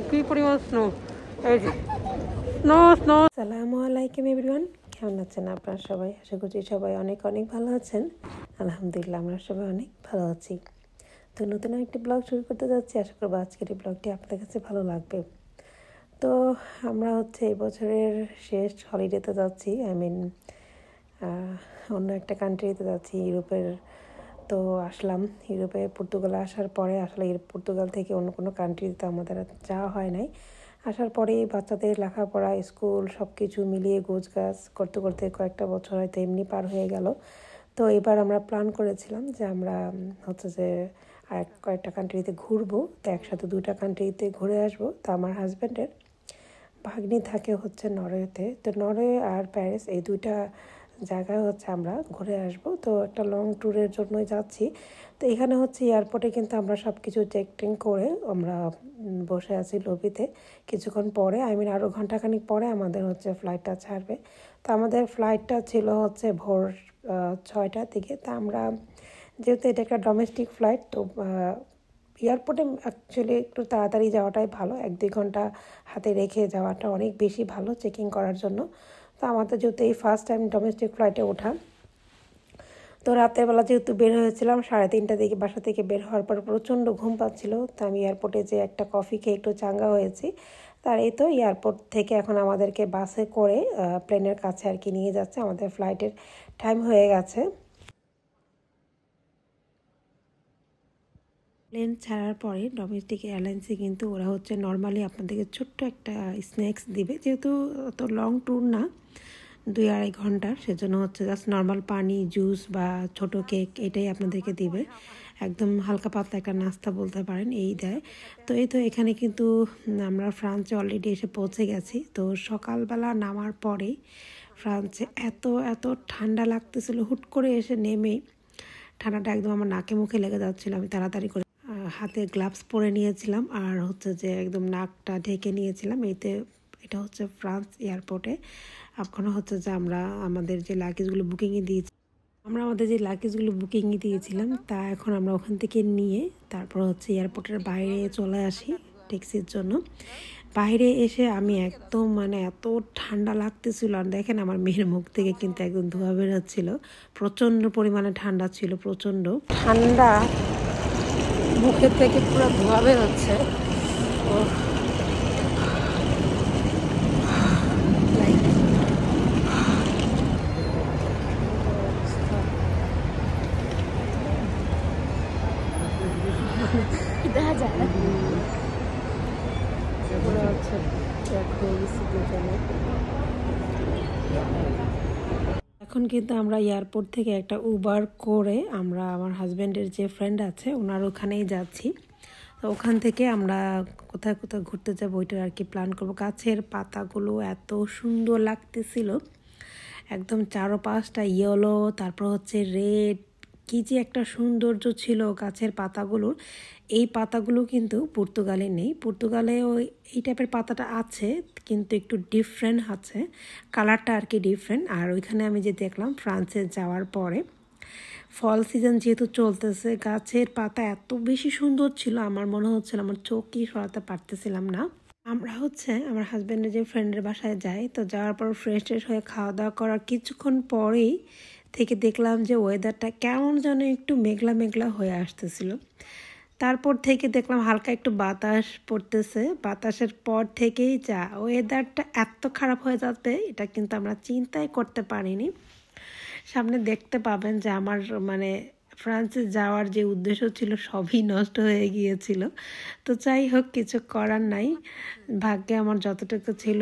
কি পরিমাণ স্নো, এই যে স্নো স্নো। আসসালামু আলাইকুম এভরিওয়ান, কেমন আছেন আপনারা সবাই? আশা করছি সবাই অনেক অনেক ভালো আছেন। আলহামদুলিল্লাহ আমরা সবাই অনেক ভালো আছি। তো নতুন একটি ব্লগ শুরু করতে যাচ্ছি, আশা করবো আজকের এই ব্লগটি আপনাদের কাছে ভালো লাগবে। তো আমরা এই বছরের শেষ হলিডেতে যাচ্ছি, অন্য একটা কান্ট্রিতে যাচ্ছি, ইউরোপের। তো আসলাম ইউরোপে, পর্তুগালে আসার পরে আসলে পর্তুগাল থেকে অন্য কোনো কান্ট্রিতে আমাদের যাওয়া হয় নাই। আসার পরেই বাচ্চাদের লেখাপড়া, স্কুল সব কিছু মিলিয়ে গোছগাছ করতে করতে কয়েকটা বছর হয়তো এমনি পার হয়ে গেল। তো এবার আমরা প্ল্যান করেছিলাম যে আমরা যে আর কয়েকটা কান্ট্রিতে ঘুরবো, তো একসাথে 2টা কান্ট্রিতে ঘুরে আসবো। তো আমার হাজব্যান্ডের ভাগ্নি থাকে নরওয়েতে, তো নরওয়ে আর প্যারিস এই 2টা জায়গায় আমরা ঘুরে আসবো। তো একটা লং ট্যুরের জন্যই যাচ্ছি। তো এখানে এয়ারপোর্টে কিন্তু আমরা সব কিছু চেকিং করে আমরা বসে আছি লবিতে। কিছুক্ষণ পরে আরও ঘন্টাখানিক পরে আমাদের ফ্লাইটটা ছাড়বে। তো আমাদের ফ্লাইটটা ছিল ভোর 6টার দিকে। তা আমরা যেহেতু এটা একটা ডোমেস্টিক ফ্লাইট, তো এয়ারপোর্টে অ্যাকচুয়ালি একটু তাড়াতাড়ি যাওয়াটাই ভালো, 1-2 ঘন্টা হাতে রেখে যাওয়াটা অনেক বেশি ভালো চেকিং করার জন্য। তো আমাদের যেহেতু এই ফার্স্ট টাইম ডোমেস্টিক ফ্লাইটে ওঠা, তো রাতের বেলা যেহেতু বের হয়েছিলাম 3:30টার দিকে, বাসা থেকে বের হওয়ার পর প্রচণ্ড ঘুম পাচ্ছিল। তো আমি এয়ারপোর্টে যে একটা কফি খেয়ে একটু চাঙ্গা হয়েছি। তার এই তো এয়ারপোর্ট থেকে এখন আমাদেরকে বাসে করে প্লেনের কাছে নিয়ে যাচ্ছে। আমাদের ফ্লাইটের টাইম হয়ে গেছে। প্লেন ছাড়ার পরে ডোমেস্টিক এয়ারলাইন্সে কিন্তু ওরা নর্মালি আপনাদেরকে ছোট্ট একটা স্ন্যাক্স দিবে, যেহেতু অত লং ট্যুর না, 2-2.5 ঘন্টার, সেজন্য জাস্ট নর্মাল পানি, জুস বা ছোট কেক এটাই আপনাদেরকে দিবে। একদম হালকা পাতলা একটা নাস্তা বলতে পারেন, এই দেয়। তো এই তো এখানে কিন্তু আমরা ফ্রান্সে অলরেডি এসে পৌঁছে গেছি। তো সকালবেলা নামার পরেই ফ্রান্সে এত এত ঠান্ডা লাগতেছিল, হুট করে এসে নেমেই ঠান্ডাটা একদম আমার নাকে মুখে লেগে যাচ্ছিল। আমি তাড়াতাড়ি করে হাতে গ্লাভস পরে নিয়েছিলাম আর যে একদম নাকটা ঢেকে নিয়েছিলাম। এটা ফ্রান্স এয়ারপোর্টে। এখনও যে আমরা আমাদের যে লাগেজগুলো বুকিংয়ে দিয়েছিলাম তা এখন আমরা ওখান থেকে নিয়ে তারপর এয়ারপোর্টের বাইরে চলে আসি ট্যাক্সির জন্য। বাইরে এসে আমি একদম এত ঠান্ডা লাগতেছিল, আর দেখেন আমার মেয়ের মুখ থেকে কিন্তু একদম ধোঁয়া বেরোচ্ছিল। প্রচণ্ড পরিমাণে ঠান্ডা ছিল, প্রচণ্ড ঠান্ডা, মুখের থেকে পুরো ধোঁয়া বেরোচ্ছে। দেখা যায় না এখন কিন্তু আমরা এয়ারপোর্ট থেকে একটা উবার করে আমরা আমার হাজব্যান্ডের যে ফ্রেন্ড আছে ওনার ওখানেই যাচ্ছি। তো ওখান থেকে আমরা কোথায় কোথায় ঘুরতে যাবো ওইটার প্ল্যান করবো। গাছের পাতাগুলো এত সুন্দর লাগতেছিল, একদম চারপাশটা ইয়েলো, তারপর রেড, কি যে একটা সৌন্দর্য ছিল গাছের পাতাগুলোর। এই পাতাগুলো কিন্তু পর্তুগালে নেই। পর্তুগালে এই টাইপের পাতাটা আছে, কিন্তু একটু ডিফারেন্ট আছে, কালারটা ডিফারেন্ট। আর ওইখানে আমি যে দেখলাম ফ্রান্সে যাওয়ার পরে ফল সিজন যেহেতু চলতেছে, গাছের পাতা এত বেশি সুন্দর ছিল, আমার মনে হচ্ছিল আমার চোখই সরাতে পারতেছিলাম না। আমরা আমার হাজব্যান্ডের যে ফ্রেন্ডের বাসায় যাই, তো যাওয়ার পর ফ্রেশ হয়ে খাওয়া দাওয়া করার কিছুক্ষণ পরেই থেকে দেখলাম যে ওয়েদারটা কেমন যেন একটু মেঘলা মেঘলা হয়ে আসতেছিল। তারপর থেকে দেখলাম হালকা একটু বাতাস পড়তেছে। বাতাসের পর থেকেই যা ওয়েদারটা এত খারাপ হয়ে যাবে এটা কিন্তু আমরা চিন্তাই করতে পারিনি। সামনে দেখতে পাবেন যে আমার ফ্রান্সে যাওয়ার যে উদ্দেশ্য ছিল সবই নষ্ট হয়ে গিয়েছিল। তো যাই হোক, কিছু করার নাই, ভাগ্যে আমার যতটুকু ছিল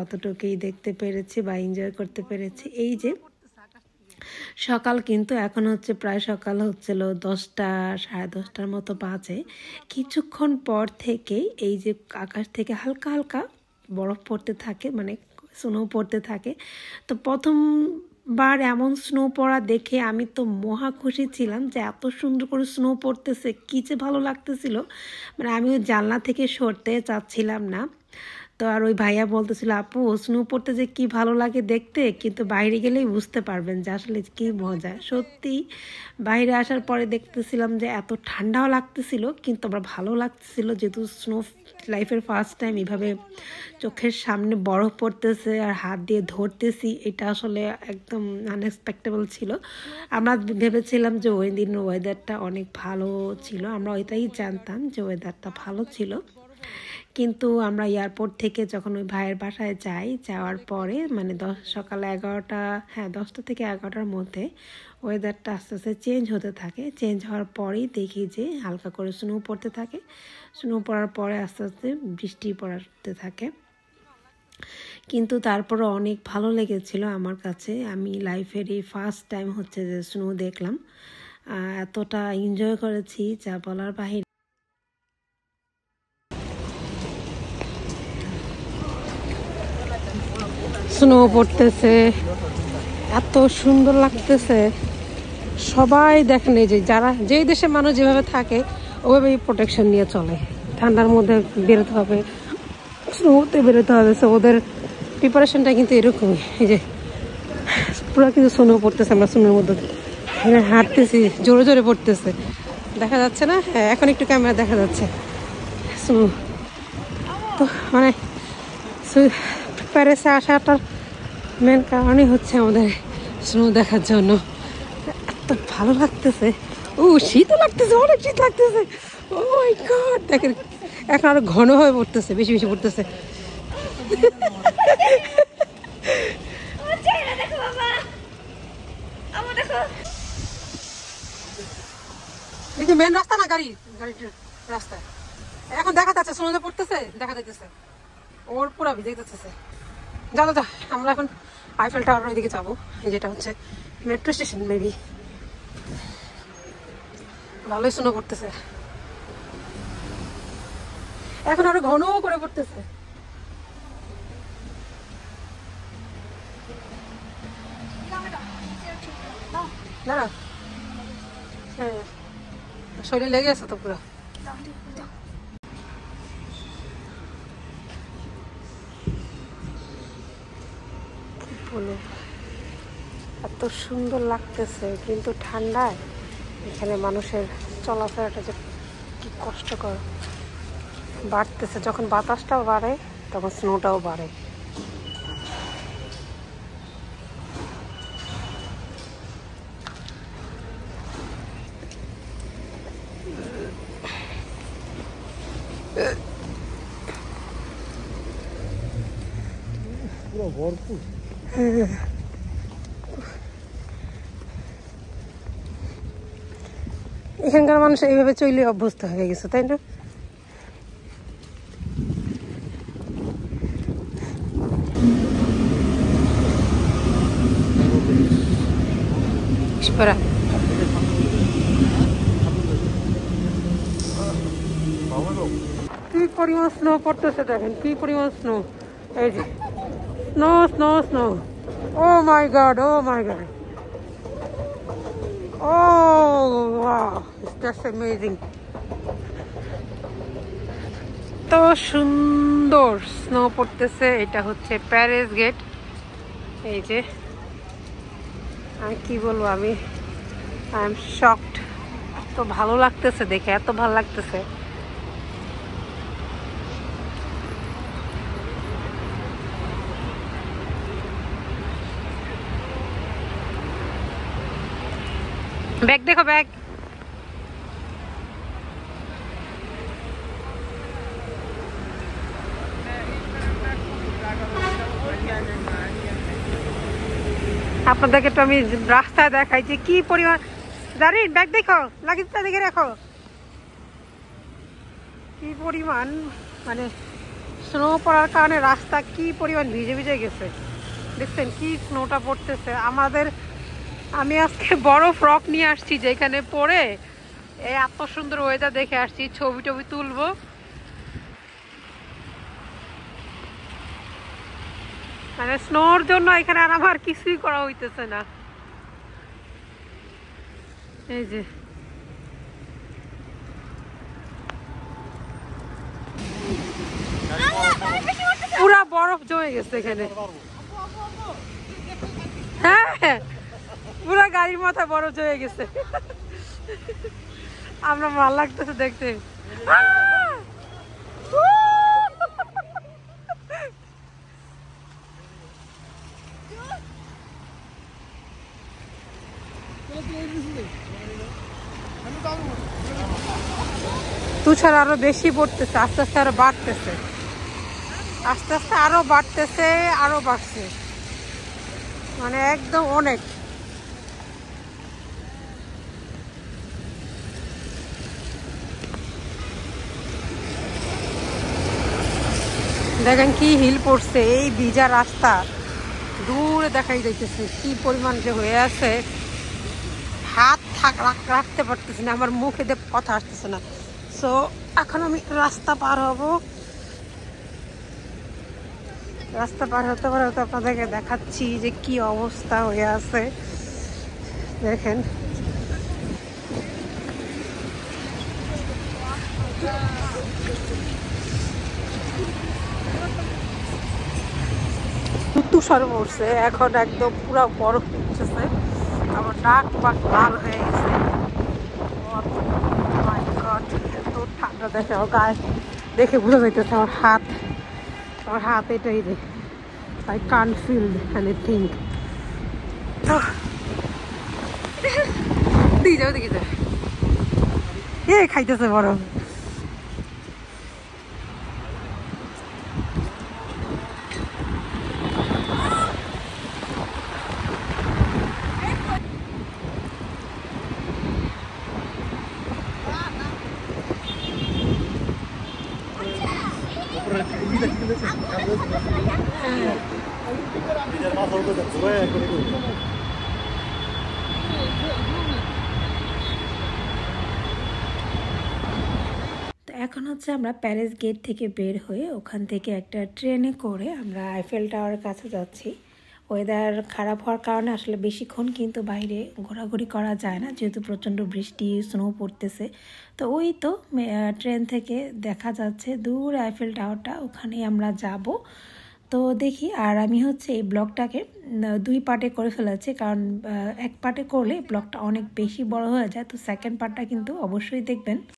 অতটুকুই দেখতে পেরেছি বা এনজয় করতে পেরেছি। এই যে সকাল কিন্তু এখন প্রায় সকাল 10টা 10:30টার মতো বাজে। কিছুক্ষণ পর থেকে এই যে আকাশ থেকে হালকা হালকা বরফ পড়তে থাকে, স্নো পড়তে থাকে। তো প্রথমবার এমন স্নো পড়া দেখে আমি তো মহা খুশি ছিলাম যে এত সুন্দর করে স্নো পড়তেছে, কি যে ভালো লাগতেছিল। আমি ওই জানলা থেকে সরতে চাচ্ছিলাম না। তো আর ওই ভাইয়া বলতেছিল, আপু স্নো পড়তে যে কি ভালো লাগে দেখতে, কিন্তু বাইরে গেলেই বুঝতে পারবেন যে আসলে কি মজা। সত্যি বাইরে আসার পরে দেখতেছিলাম যে এত ঠান্ডাও লাগতেছিল, কিন্তু আবার ভালো লাগতেছিল, যেহেতু স্নো লাইফের ফার্স্ট টাইম এভাবে চোখের সামনে বরফ পড়তেছে আর হাত দিয়ে ধরতেছি, এটা আসলে একদম আনএক্সপেক্টেবল ছিল। আমরা ভেবেছিলাম যে ওই দিন ওয়েদারটা অনেক ভালো ছিল, আমরা ওইটাই জানতাম যে ওয়েদারটা ভালো ছিল। কিন্তু আমরা এয়ারপোর্ট থেকে যখন ওই ভাইয়ের বাসায় যাওয়ার পরে মানে সকাল 11টা, হ্যাঁ 10টা থেকে 11টার মধ্যে ওয়েদারটা আস্তে আস্তে চেঞ্জ হতে থাকে। চেঞ্জ হওয়ার পরেই দেখি যে হালকা করে স্নো পড়তে থাকে। স্নো পড়ার পরে আস্তে আস্তে বৃষ্টি পড়তে থাকে। কিন্তু তারপরে অনেক ভালো লেগেছিল আমার কাছে। আমি লাইফের এই ফার্স্ট টাইম হচ্ছে যে স্নো দেখলাম, এতটা এনজয় করেছি যা বলার বাহিরে। স্নো পড়তেছে, এত সুন্দর লাগতেছে। সবাই দেখেন, এই যে যারা যেই দেশে মানুষ যেভাবে থাকে ওভাবেই প্রোটেকশন নিয়ে চলে। ঠান্ডার মধ্যে বেরোতে হবে, স্নোতে বেরোতে হবে, সো ওদের প্রিপারেশনটা কিন্তু এরকমই। এই যে পুরো কিন্তু স্নো পড়তেছে, আমরা স্নোর মধ্যে হাঁটতেছি, জোরে জোরে পড়তেছে, দেখা যাচ্ছে না? হ্যাঁ এখন একটু ক্যামেরা দেখা যাচ্ছে স্নো। তো মানে প্যারিসে আসাটার মেন কারণই হচ্ছে আমাদের স্নো দেখার জন্য। এত ভালো লাগতেছে, ও শীতও লাগতেছে, অনেক শীত লাগতেছে। ও মাই গড, দেখেন এখন আরো ঘন হয়ে পড়তেছে, বেশি বেশি পড়তেছে। মেন রাস্তা না, গাড়ির রাস্তা এখন দেখা যাচ্ছে, স্নোতে পড়তেছে, দেখা যাইতেছে ওর পুরা ভিজে যাচ্ছে। যা যা আমরা এখন আইফেল টাওয়ার ওইদিকে যাবো, যেটা হচ্ছে মেট্রো স্টেশন। মেবি ভালোই স্নো পড়তেছে, এখন আরো ঘন করে পড়তেছে। দাঁড়া, হ্যাঁ শরীরে লেগে আছে তো পুরো। বলো, এত সুন্দর লাগতেছে, কিন্তু ঠান্ডায় এখানে মানুষের চলাফেরাটা যে কি কষ্টকর। বাড়তেছে, যখন বাতাসটাও বাড়ে তখন স্নোটাও বাড়ে। এখানকার মানুষ এইভাবে চলে অভ্যস্ত হয়ে গেছে, তাই না? কি পরিমাণ স্নো পড়তেছে দেখেন, কি পরিমাণ স্নো। এই যে snow snow snow, oh my god, oh my god, oh wow, it's just amazing. তো সুন্দর স্নো পড়তেছে। এটা হচ্ছে প্যারিস গেট। এই যে আমি কি বলবো, আই এম শকড। এত ভালো লাগতেছে দেখে, এত ভালো লাগতেছে। ব্যাগ দেখো, ব্যাগ। আপনাদেরকে তো আমি রাস্তায় দেখাই যে কি পরিমাণ। জানেন, ব্যাগ দেখো, লাগেজটা দেখে রাখো। কি পরিমাণ মানে স্নো পড়ার কারণে রাস্তা কি পরিমাণ ভিজে ভিজে গেছে, দেখছেন কি স্নোটা পড়তেছে। আমি আজকে বড় ফ্রক নিয়ে আসছি, যেখানে পরে এত সুন্দর ওয়েদার দেখে আসছি, ছবি টবি তুলবো। মানে স্নোর জন্য এখানে আর আমার কিছুই করা হইতেছে না। এই যে বরফ জমে গেছে এখানে। হ্যাঁ পুরো গাড়ির মাথা বরফ জমে গেছে। আমরা ভালো লাগতেছে দেখতে। তুষার আরো বেশি পড়তেছে, আস্তে আস্তে আরো বাড়তেছে, আস্তে আস্তে আরো বাড়তেছে, আরো বাড়ছে, মানে একদম অনেক। দেখেন কি হিল পড়ছে, এই ভিজা রাস্তা দূরে দেখাই যাইতেছে কি পরিমাণ যে হয়ে আছে, হাত রাখতে পারতেছি না, আমার মুখে দিয়ে কথা আসতেছে না। সো এখন আমি রাস্তা পার হব, রাস্তা পার হতে পারতে আপনাদেরকে দেখাচ্ছি যে কি অবস্থা হয়ে আছে। দেখেন তুষার পড়ছে, এখন একদম পুরো বরফ পড়তেছে, আমার নাক পাক লাল হয়ে গেছে। এত ঠান্ডা, দেখে আমার গায়ে দেখে বোঝা যাইতেছে আমার হাত এটাই রে, I can't feel anything. দিয়ে যাও দেখি যা, এ খাইতেছে বরফ। এখন হচ্ছে আমরা প্যারিস গেট থেকে বের হয়ে ওখান থেকে একটা ট্রেনে করে আমরা আইফেল টাওয়ারের কাছে যাচ্ছি। ওয়েদার খারাপ হওয়ার কারণে আসলে বেশিক্ষণ কিন্তু বাইরে ঘোরাঘুরি করা যায় না, যেহেতু প্রচণ্ড বৃষ্টি স্নো পড়তেছে। তো ওই তো ট্রেন থেকে দেখা যাচ্ছে দূর আইফেল টাওয়ারটা, ওখানেই আমরা যাব। তো দেখি, আর আমি হচ্ছে এই ব্লগটাকে 2 পার্টে করে ফেলেছি, কারণ এক পার্টে করলে ব্লগটা অনেক বেশি বড় হয়ে যায়। তো সেকেন্ড পার্টটা কিন্তু অবশ্যই দেখবেন।